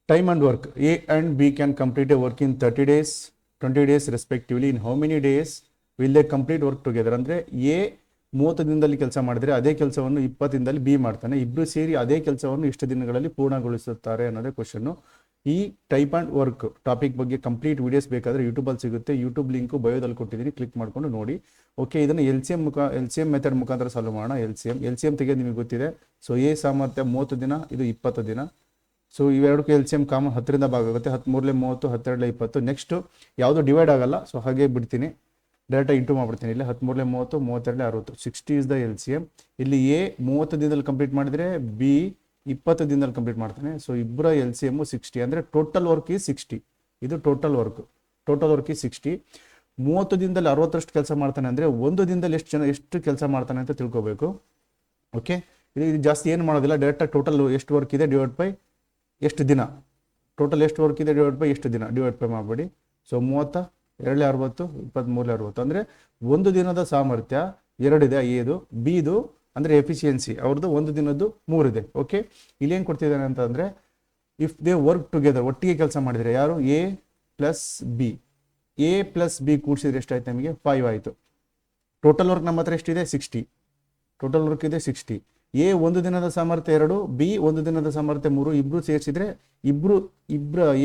Time and work. A and B can complete a work in 30 days, 20 days respectively. In how many days will they complete work together? ಅಂದರೆ A 30 ದಿನದಲ್ಲಿ ಕೆಲಸ ಮಾಡಿದರೆ ಅದೇ ಕೆಲಸವನ್ನು 20 ದಿನದಲ್ಲಿ B ಮಾಡ್ತಾನೆ. ಇಬ್ಬರು ಸೇರಿ ಅದೇ ಕೆಲಸವನ್ನು ಇಷ್ಟು ದಿನಗಳಲ್ಲಿ ಪೂರ್ಣಗೊಳಿಸುತ್ತಾರೆ ಅನ್ನೋದೇ ಕ್ವಶನ್ನು. ಈ ಟೈಪ್ ಆ್ಯಂಡ್ ವರ್ಕ್ ಟಾಪಿಕ್ ಬಗ್ಗೆ ಕಂಪ್ಲೀಟ್ ವಿಡಿಯೋಸ್ ಬೇಕಾದರೆ ಯೂಟ್ಯೂಬಲ್ಲಿ ಸಿಗುತ್ತೆ. ಯೂಟ್ಯೂಬ್ ಲಿಂಕು ಬಯೋದಲ್ಲಿ ಕೊಟ್ಟಿದ್ದೀನಿ, ಕ್ಲಿಕ್ ಮಾಡ್ಕೊಂಡು ನೋಡಿ. ಓಕೆ, ಇದನ್ನು ಎಲ್ ಸಿ ಎಮ್ ಮೆಥಡ್ ಮುಖಾಂತರ ಸಾಲ್ವ್ ಮಾಡೋಣ. ಎಲ್ ಸಿ ಎಮ್ ತೆಗೆದು ನಿಮಗೆ ಗೊತ್ತಿದೆ. ಸೊ ಎ ಸಾಮರ್ಥ್ಯ 30 ದಿನ, ಇದು 20 ದಿನ. ಸೊ ಇವೆರಡಕ್ಕೂ ಎಲ್ ಸಿ ಎಮ್ ಕಾಮನ್ 10ರಿಂದ ಭಾಗ ಆಗುತ್ತೆ. 13 30, 12 20. ನೆಕ್ಸ್ಟು ಯಾವುದು ಡಿವೈಡ್ ಆಗಲ್ಲ, ಸೊ ಹಾಗೆ ಬಿಡ್ತೀನಿ, ಡೈರೆಕ್ಟಾಗಿ ಇಂಟು ಮಾಡ್ಬಿಡ್ತೀನಿ. ಇಲ್ಲಿ 13 30, 32 60, 60 is the L C M. ಇಲ್ಲಿ ಎ 30 ದಿನದಲ್ಲಿ ಕಂಪ್ಲೀಟ್ ಮಾಡಿದರೆ ಬಿ 20 ದಿನದಲ್ಲಿ ಕಂಪ್ಲೀಟ್ ಮಾಡ್ತಾನೆ. ಸೊ ಇಬ್ಬರ ಎಲ್ ಸಿ ಎಮ್ಮು 60, ಅಂದರೆ ಟೋಟಲ್ ವರ್ಕ್ ಈಸ್ 60. ಇದು ಟೋಟಲ್ ವರ್ಕ್ ಈಸ್ 60. 30 ದಿನದಲ್ಲಿ 60ರಷ್ಟು ಕೆಲಸ ಮಾಡ್ತಾನೆ ಅಂದರೆ ಒಂದು ದಿನದಲ್ಲಿ ಎಷ್ಟು ಕೆಲಸ ಮಾಡ್ತಾನೆ ಅಂತ ತಿಳ್ಕೊಬೇಕು. ಓಕೆ, ಇದು ಜಾಸ್ತಿ ಏನು ಮಾಡೋದಿಲ್ಲ, ಡೈರೆಕ್ಟಾಗಿ ಟೋಟಲ್ ಎಷ್ಟು ವರ್ಕ್ ಇದೆ ಡಿವೈಡ್ ಬೈ ಎಷ್ಟು ದಿನ, ಟೋಟಲ್ ಎಷ್ಟು ವರ್ಕ್ ಇದೆ ಡಿವೈಡ್ ಬೈ ಎಷ್ಟು ದಿನ ಡಿವೈಡ್ ಬೈ ಮಾಡಬೇಡಿ. ಸೊ 30 2 60, 23 60, ಅಂದರೆ ಒಂದು ದಿನದ ಸಾಮರ್ಥ್ಯ 2 ಇದೆ ಎದು, ಬಿದು ಅಂದರೆ ಎಫಿಷಿಯನ್ಸಿ ಅವ್ರದ್ದು ಒಂದು ದಿನದ್ದು 3 ಇದೆ. ಓಕೆ, ಇಲ್ಲಿ ಏನು ಕೊಡ್ತಿದ್ದಾನೆ ಅಂತಂದರೆ ಇಫ್ ದೇ ವರ್ಕ್ ಟುಗೆದರ್, ಒಟ್ಟಿಗೆ ಕೆಲಸ ಮಾಡಿದರೆ ಯಾರು ಎ ಪ್ಲಸ್ ಬಿ ಕೂಡಿಸಿದ್ರೆ ಎಷ್ಟಾಯ್ತು ನಮಗೆ 5 ಆಯಿತು. ಟೋಟಲ್ ವರ್ಕ್ ನಮ್ಮ ಹತ್ರ ಎಷ್ಟಿದೆ 60, ಟೋಟಲ್ ವರ್ಕ್ ಇದೆ 60. ಎ ಒಂದು ದಿನದ ಸಾಮರ್ಥ್ಯ 2, ಬಿ ಒಂದು ದಿನದ ಸಾಮರ್ಥ್ಯ 3, ಇಬ್ಬರು ಸೇರಿಸಿದ್ರೆ ಇಬ್ಬರು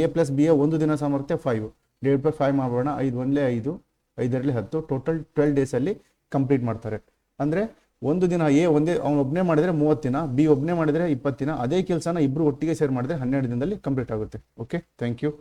ಎ ಪ್ಲಸ್ ಬಿ ಒಂದು ದಿನ ಸಾಮರ್ಥ್ಯ 5, ಡಿವೈಡ್ ಬೈ 5 ಮಾಡೋಣ. 5 1 5, 5ರಲ್ಲಿ 10, ಟೋಟಲ್ 12 ಡೇಸಲ್ಲಿ ಕಂಪ್ಲೀಟ್ ಮಾಡ್ತಾರೆ. ಅಂದರೆ ಒಂದು ದಿನ ಎ ಅವನು ಒಬ್ಬನೇ ಮಾಡಿದರೆ 30 ದಿನ, ಬಿ ಒಬ್ಬನೇ ಮಾಡಿದರೆ 20 ದಿನ. ಅದೇ ಕೆಲಸನ ಇಬ್ಬರು ಒಟ್ಟಿಗೆ ಸೇರಿ ಮಾಡಿದರೆ 12 ದಿನದಲ್ಲಿ ಕಂಪ್ಲೀಟ್ ಆಗುತ್ತೆ. Okay, thank you.